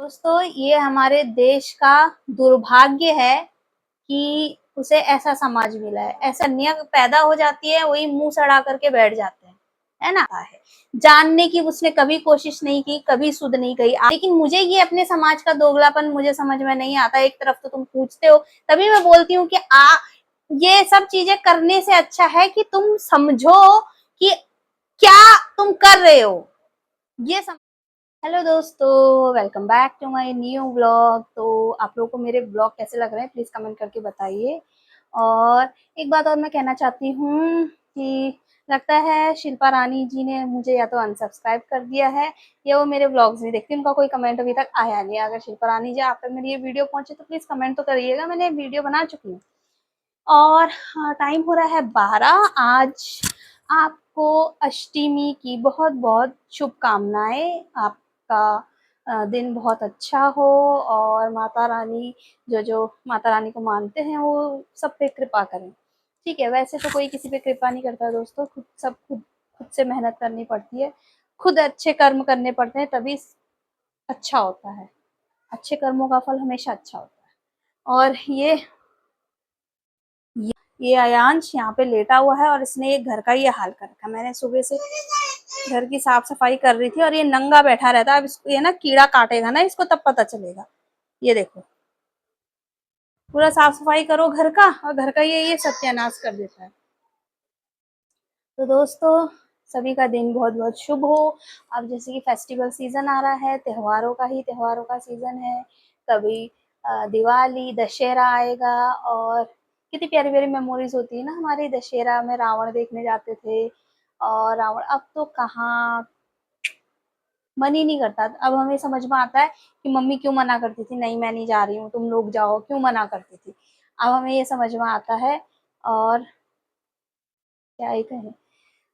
दोस्तों, ये हमारे देश का दुर्भाग्य है कि उसे ऐसा समाज मिला है। ऐसा कन्या पैदा हो जाती है, वही मुंह सड़ा करके बैठ जाते हैं, है ना? है जानने की उसने कभी कोशिश नहीं की, कभी सुध नहीं कही। लेकिन मुझे ये अपने समाज का दोगलापन मुझे समझ में नहीं आता। एक तरफ तो तुम पूछते हो, तभी मैं बोलती हूँ कि ये सब चीजें करने से अच्छा है कि तुम समझो कि क्या तुम कर रहे हो। ये हेलो दोस्तों, welcome back to my new vlog. तो आप लोगों को मेरे व्लॉग कैसे लग रहे हैं प्लीज़ कमेंट करके बताइए। और एक बात और मैं कहना चाहती हूँ कि लगता है शिल्पा रानी जी ने मुझे या तो अनसब्सक्राइब कर दिया है या वो मेरे व्लॉग्स नहीं देखती। उनका कोई कमेंट अभी तक आया नहीं। अगर शिल्पा रानी जी आप तक मेरी ये वीडियो पहुंचे तो प्लीज़ कमेंट तो करिएगा। मैंने वीडियो बना चुकी हूँ और टाइम हो रहा है 12। आज आपको अष्टमी की बहुत बहुत शुभकामनाएं। आपका दिन बहुत अच्छा हो और माता रानी जो माता रानी को मानते हैं वो सब पे कृपा करें। ठीक है, वैसे तो कोई किसी पे कृपा नहीं करता दोस्तों। खुद से मेहनत करनी पड़ती है, खुद अच्छे कर्म करने पड़ते हैं, तभी अच्छा होता है। अच्छे कर्मों का फल हमेशा अच्छा होता है। और ये अयांश यहाँ पे लेटा हुआ है और इसने एक घर का ये हाल कर रखा है। मैंने सुबह से घर की साफ सफाई कर रही थी और ये नंगा बैठा रहता है। अब इसको ये ना कीड़ा काटेगा ना इसको, तब पता चलेगा। ये देखो, पूरा साफ सफाई करो घर का और घर का ये सत्यानाश कर देता है। तो दोस्तों, सभी का दिन बहुत बहुत शुभ हो। अब जैसे कि फेस्टिवल सीजन आ रहा है, त्योहारों का सीजन है। कभी दिवाली दशहरा आएगा और कितनी प्यारी प्यारी मेमोरीज होती है ना हमारी। दशहरा में रावण देखने जाते थे और रावण अब तो कहाँ, मन ही नहीं करता। अब हमें समझ में आता है कि मम्मी क्यों मना करती थी, नहीं मैं नहीं जा रही हूँ तुम लोग जाओ, क्यों मना करती थी। अब हमें ये समझ में आता है और क्या ही कहें।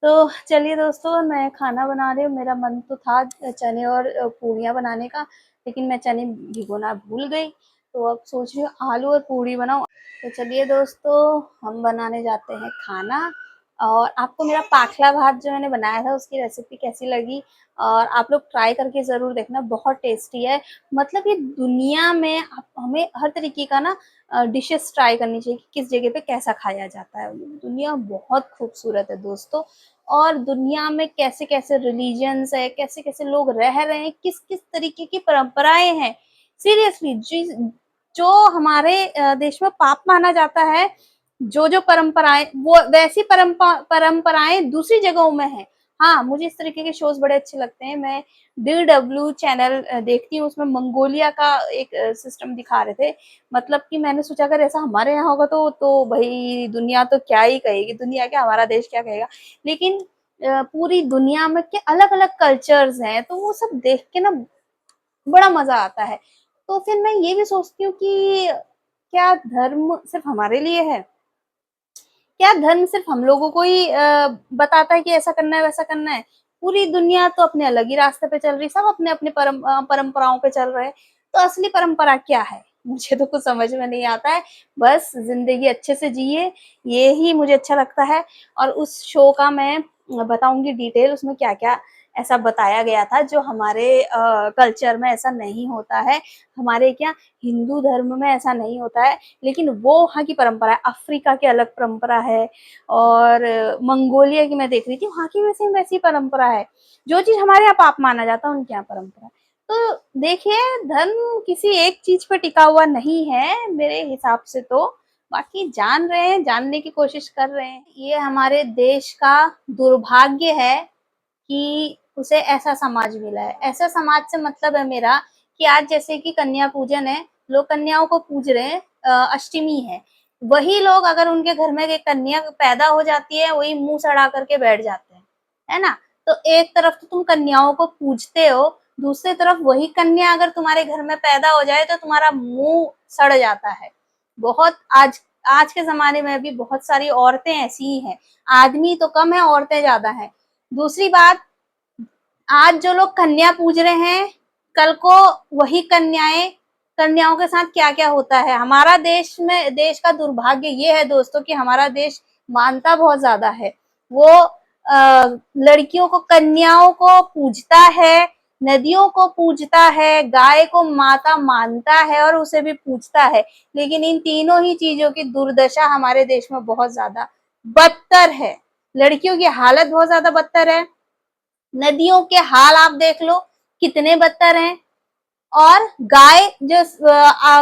तो चलिए दोस्तों, मैं खाना बना रही हूँ। मेरा मन तो था चने और पूड़ियाँ बनाने का, लेकिन मैं चने भिगोना भूल गई। तो अब सोच रही हूँ आलू और पूड़ी बनाऊँ। तो चलिए दोस्तों, हम बनाने जाते हैं खाना। और आपको मेरा पाखला भात जो मैंने बनाया था उसकी रेसिपी कैसी लगी, और आप लोग ट्राई करके ज़रूर देखना, बहुत टेस्टी है। मतलब ये दुनिया में हमें हर तरीके का ना डिशेस ट्राई करनी चाहिए कि किस जगह पे कैसा खाया जाता है। दुनिया बहुत खूबसूरत है दोस्तों, और दुनिया में कैसे कैसे रिलीजन्स है, कैसे कैसे लोग रह रहे हैं, किस किस तरीके की परंपराएं हैं। सीरियसली जो हमारे देश में पाप माना जाता है, जो परंपराएं, वो वैसी परंपराएं दूसरी जगहों में है। हाँ, मुझे इस तरीके के शोज बड़े अच्छे लगते हैं। मैं DW चैनल देखती हूँ, उसमें मंगोलिया का एक सिस्टम दिखा रहे थे। मतलब कि मैंने सोचा अगर ऐसा हमारे यहाँ होगा तो भाई दुनिया तो क्या ही कहेगी, दुनिया क्या हमारा देश क्या कहेगा। लेकिन पूरी दुनिया में के अलग अलग कल्चर्स हैं, तो वो सब देख के ना बड़ा मजा आता है। तो फिर मैं ये भी सोचती हूँ कि क्या धर्म सिर्फ हमारे लिए है? क्या धर्म सिर्फ हम लोगों को ही बताता है कि ऐसा करना है वैसा करना है? पूरी दुनिया तो अपने अलग ही रास्ते पे चल रही, सब अपने अपने परंपराओं पे चल रहे हैं। तो असली परंपरा क्या है? मुझे तो कुछ समझ में नहीं आता है। बस जिंदगी अच्छे से जिए, ये ही मुझे अच्छा लगता है। और उस शो का मैं बताऊंगी डिटेल, उसमें क्या क्या ऐसा बताया गया था जो हमारे कल्चर में ऐसा नहीं होता है। हमारे क्या हिंदू धर्म में ऐसा नहीं होता है, लेकिन वो वहाँ की परंपरा है। अफ्रीका की अलग परंपरा है और मंगोलिया की मैं देख रही थी, वहाँ की वैसे वैसी परंपरा है। जो चीज हमारे यहाँ पाप माना जाता है उनके यहाँ परंपरा है। तो देखिए, धर्म किसी एक चीज पर टिका हुआ नहीं है मेरे हिसाब से। तो बाकी जान रहे हैं, जानने की कोशिश कर रहे हैं। ये हमारे देश का दुर्भाग्य है कि उसे ऐसा समाज मिला है। ऐसा समाज से मतलब है मेरा कि आज जैसे कि कन्या पूजन है, लोग कन्याओं को पूज रहे हैं, अष्टमी है। वही लोग अगर उनके घर में एक कन्या पैदा हो जाती है, वही मुंह सड़ा करके बैठ जाते हैं, है ना? तो एक तरफ तो तुम कन्याओं को पूजते हो, दूसरी तरफ वही कन्या अगर तुम्हारे घर में पैदा हो जाए तो तुम्हारा मुंह सड़ जाता है। बहुत आज आज के जमाने में भी बहुत सारी औरतें ऐसी ही हैं। आदमी तो कम है, औरतें ज्यादा हैं। दूसरी बात, आज जो लोग कन्या पूज रहे हैं, कल को वही कन्याओं के साथ क्या क्या होता है। हमारा देश का दुर्भाग्य ये है दोस्तों कि हमारा देश मानता बहुत ज्यादा है। वो लड़कियों को, कन्याओं को पूजता है, नदियों को पूजता है, गाय को माता मानता है और उसे भी पूजता है, लेकिन इन तीनों ही चीजों की दुर्दशा हमारे देश में बहुत ज्यादा बदतर है। लड़कियों की हालत बहुत ज्यादा बदतर है, नदियों के हाल आप देख लो कितने बदतर हैं, और गाय जो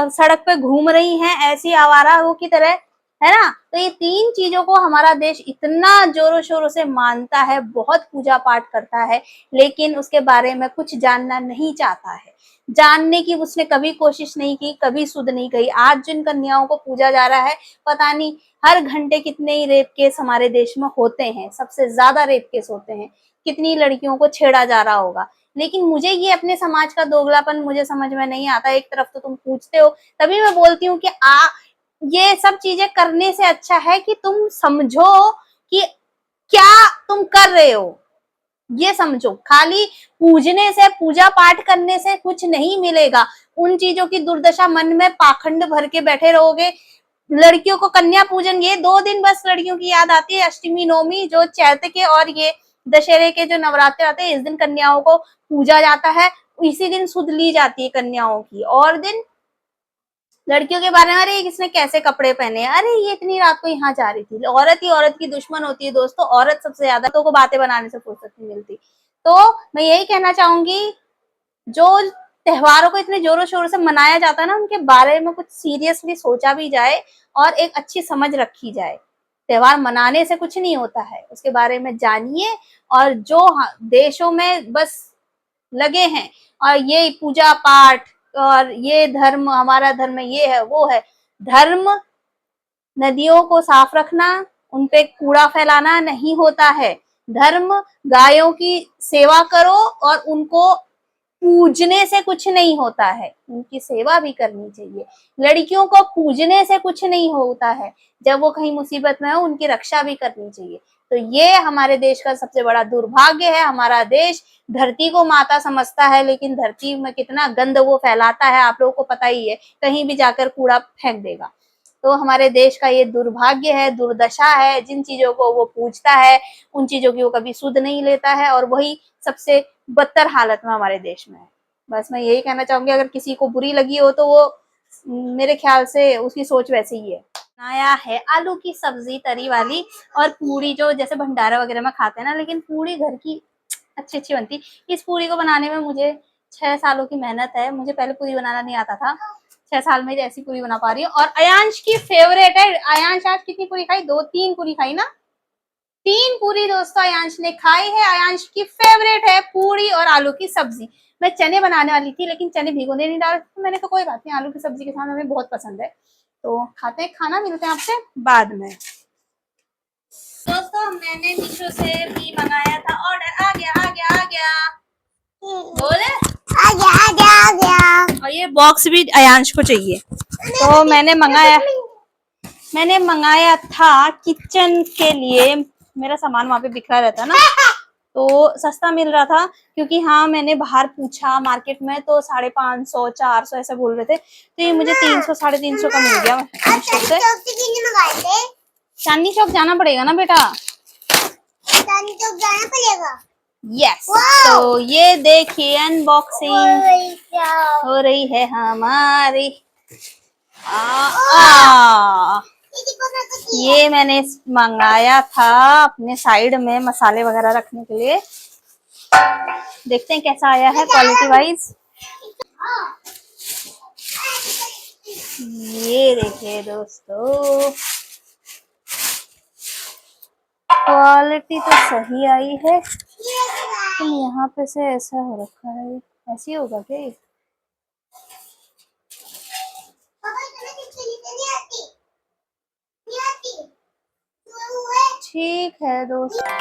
सड़क पे घूम रही हैं ऐसी आवारा वो की तरह, है ना। तो ये तीन चीजों को हमारा देश इतना जोरों शोरों से मानता है, बहुत पूजा पाठ करता है, लेकिन उसके बारे में कुछ जानना नहीं चाहता है। जानने की उसने कभी कोशिश नहीं की, कभी सुध नहीं कही। आज जिन कन्याओं को पूजा जा रहा है, पता नहीं हर घंटे कितने ही रेप केस हमारे देश में होते हैं, सबसे ज्यादा रेप केस होते हैं, कितनी लड़कियों को छेड़ा जा रहा होगा। लेकिन मुझे ये अपने समाज का दोगलापन मुझे समझ में नहीं आता। एक तरफ तो तुम पूछते हो, तभी मैं बोलती हूँ कि ये सब चीजें करने से अच्छा है कि तुम समझो कि क्या तुम कर रहे हो, ये समझो। खाली पूजने से, पूजा पाठ करने से कुछ नहीं मिलेगा। उन चीजों की दुर्दशा मन में पाखंड भर के बैठे रहोगे। लड़कियों को कन्या पूजन, ये 2 दिन बस लड़कियों की याद आती है, अष्टमी नवमी जो चैत्र के और ये दशहरे के जो नवरात्र आते हैं, इस दिन कन्याओं को पूजा जाता है, इसी दिन सुध ली जाती है कन्याओं की। और दिन लड़कियों के बारे में, अरे किसने कैसे कपड़े पहने, अरे ये इतनी रात को यहाँ जा रही थी। औरत ही औरत की दुश्मन होती है दोस्तों, औरत सबसे ज्यादा तो को बातें बनाने से फुर्सत नहीं मिलती। तो मैं यही कहना चाहूंगी, जो त्योहारों को इतने जोरों शोरों से मनाया जाता है ना, उनके बारे में कुछ सीरियसली सोचा भी जाए और एक अच्छी समझ रखी जाए। त्योहार मनाने से कुछ नहीं होता है, उसके बारे में जानिए। और जो देशों में बस लगे हैं और ये पूजा पाठ और ये धर्म, हमारा धर्म ये है वो है, धर्म नदियों को साफ रखना, उनपे कूड़ा फैलाना नहीं होता है। धर्म गायों की सेवा करो और उनको पूजने से कुछ नहीं होता है, उनकी सेवा भी करनी चाहिए। लड़कियों को पूजने से कुछ नहीं होता है, जब वो कहीं मुसीबत में हो उनकी रक्षा भी करनी चाहिए। तो ये हमारे देश का सबसे बड़ा दुर्भाग्य है। हमारा देश धरती को माता समझता है, लेकिन धरती में कितना गंद वो फैलाता है आप लोगों को पता ही है, कहीं भी जाकर कूड़ा फेंक देगा। तो हमारे देश का ये दुर्भाग्य है, दुर्दशा है। जिन चीजों को वो पूजता है उन चीजों की वो कभी सुध नहीं लेता है, और वही सबसे बदतर हालत में हमारे देश में है। बस मैं यही कहना चाहूंगी, अगर किसी को बुरी लगी हो तो वो मेरे ख्याल से उसकी सोच वैसी ही है। बनाया है आलू की सब्जी तरी वाली और पूरी, जो जैसे भंडारा वगैरह में खाते हैं ना, लेकिन पूरी घर की अच्छी अच्छी बनती। इस पूरी को बनाने में मुझे 6 सालों की मेहनत है। मुझे पहले पूरी बनाना नहीं आता था, 6 साल में ऐसी पूरी बना पा रही हूँ। और अयांश की फेवरेट है। अयांश आज कितनी पूरी खाई, 2-3 पूरी खाई ना, 3 पूरी दोस्तों अयांश ने खाई है। अयांश की फेवरेट है पूरी और आलू की सब्जी। मैं चने बनाने वाली थी, लेकिन चने भिगोने नहीं डाले, तो मैंने कहा कोई बात नहीं, आलू की सब्जी के साथ हमें बहुत पसंद है। तो खाते हैं खाना, मिलते हैं आपसे बाद में। दोस्तों मैंने मीशो से भी मंगाया था, ऑर्डर आ गया आ गया आ गया, बोले आ गया आ गया आ गया। और ये बॉक्स भी अयांश को चाहिए। तो मैंने मंगाया था किचन के लिए। मेरा सामान वहां पे बिखरा रहता है ना, तो सस्ता मिल रहा था, क्योंकि हाँ मैंने बाहर पूछा मार्केट में तो 550 400 ऐसे बोल रहे थे, तो ये मुझे 300 350 का मिल गया। चांदनी चौक जाना पड़ेगा ना बेटा, चांदनी चौक जाना पड़ेगा। यस तो ये देखिए अनबॉक्सिंग हो रही है हमारी। ये मैंने मंगाया था अपने साइड में मसाले वगैरह रखने के लिए। देखते हैं कैसा आया है क्वालिटी वाइज। ये देखिए दोस्तों, क्वालिटी तो सही आई है, तो यहाँ पे से ऐसा हो रखा है, ऐसे ही होगा क्या? ठीक है दोस्तों,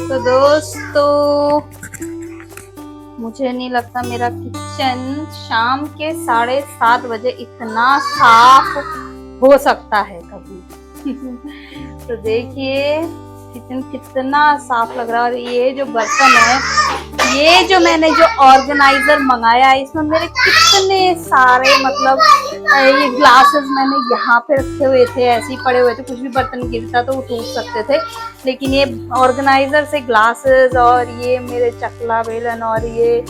तो दोस्तों मुझे नहीं लगता मेरा किचन शाम के 7:30 बजे इतना साफ हो सकता है कभी। तो देखिए किचन कितना साफ लग रहा है। और ये जो बर्तन है ये जो मैंने जो ऑर्गेनाइजर मंगाया है इसमें मेरे कितने सारे मतलब ये ग्लासेस मैंने यहाँ पे रखे हुए थे, ऐसे ही पड़े हुए थे, कुछ भी बर्तन गिरता तो वो टूट सकते थे, लेकिन ये ऑर्गेनाइजर से ग्लासेस और ये मेरे चकला बेलन और ये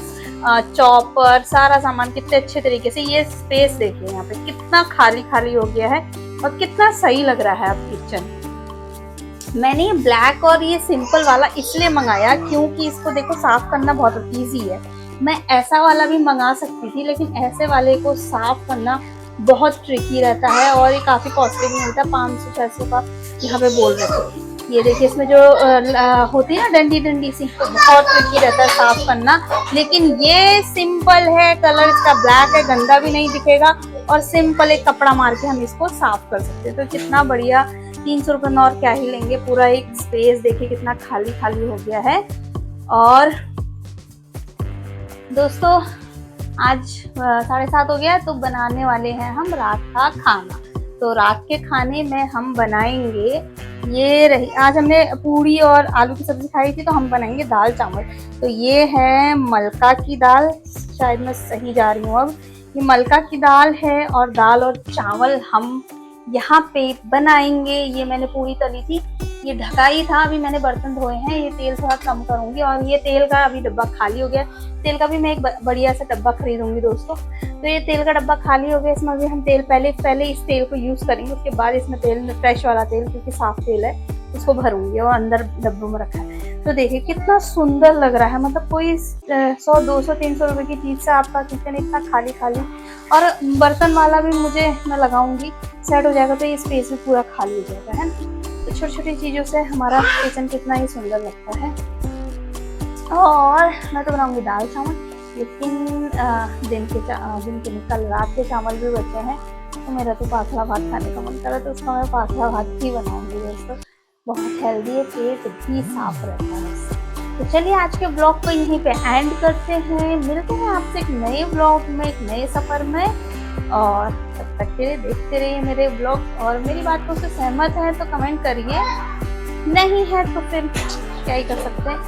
चॉपर सारा सामान कितने अच्छे तरीके से, ये स्पेस देखिए यहाँ पे कितना खाली खाली हो गया है और कितना सही लग रहा है अब किचन। मैंने ये ब्लैक और ये सिंपल वाला इसलिए मंगाया क्योंकि इसको देखो साफ करना बहुत इजी है। मैं ऐसा वाला भी मंगा सकती थी लेकिन ऐसे वाले को साफ करना बहुत ट्रिकी रहता है और ये काफी कॉस्टली भी मिलता है, 500-600 का यहाँ पे बोल रहे थे। ये देखिए इसमें जो होती है ना डंडी डंडी सी, तो बहुत ट्रिकी रहता है साफ करना, लेकिन ये सिंपल है, कलर इसका ब्लैक है, गंदा भी नहीं दिखेगा और सिंपल एक कपड़ा मार के हम इसको साफ कर सकते हैं। तो कितना बढ़िया, 300 रुपये में और क्या ही लेंगे। पूरा एक स्पेस देखिए कितना खाली खाली हो गया है। और दोस्तों आज 7:30 हो गया, तो बनाने वाले हैं हम रात का खाना। तो रात के खाने में हम बनाएंगे, ये रही, आज हमने पूरी और आलू की सब्जी खाई थी, तो हम बनाएंगे दाल चावल। तो ये है मलका की दाल, शायद मैं सही जा रही हूँ अब, ये मलका की दाल है और दाल और चावल हम यहाँ पे बनाएंगे। ये मैंने पूरी तली थी, ये ढकाई था, अभी मैंने बर्तन धोए हैं, ये तेल थोड़ा कम करूंगी और ये तेल का अभी डब्बा खाली हो गया। तेल का भी मैं एक बढ़िया सा डब्बा खरीदूंगी दोस्तों। तो ये तेल का डब्बा खाली हो गया, इसमें अभी हम तेल पहले इस तेल को यूज करेंगे, उसके बाद इसमें तेल फ्रेश वाला तेल क्योंकि साफ तेल है उसको भरूंगी और अंदर डब्बों में रखा है। तो देखिए कितना सुंदर लग रहा है, मतलब कोई 100, 200, 300 रुपए की चीज से आपका किचन इतना खाली खाली, और बर्तन वाला भी मैं लगाऊंगी, सेट हो जाएगा तो ये स्पेस भी पूरा खाली हो जाएगा, है ना। तो छोटी छोटी चीजों से हमारा किचन कितना ही सुंदर लगता है। और मैं तो बनाऊंगी दाल चावल, लेकिन दिन के कल रात के चावल भी बचे हैं, तो मेरा तो पातला भात खाने का मन कर रहा है, तो उसका मैं पातला भात ही बनाऊंगी दोस्तों। बहुत हेल्दी है, पेट भी साफ रहता है इससे। तो चलिए आज के ब्लॉग को यहीं पे एंड करते हैं, मिलते हैं आपसे एक नए ब्लॉग में, एक नए सफर में, और तब तक के लिए देखते रहिए मेरे ब्लॉग। और मेरी बातों से सहमत है तो कमेंट करिए, नहीं है तो फिर क्या ही कर सकते हैं।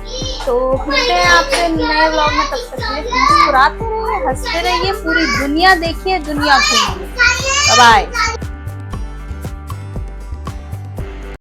तो मिलते हैं आपसे नए ब्लॉग में, तब तक के लिए मुस्कुराते रहिए, हंसते रहिए, पूरी दुनिया देखिए, दुनिया घूमिए। Bye bye.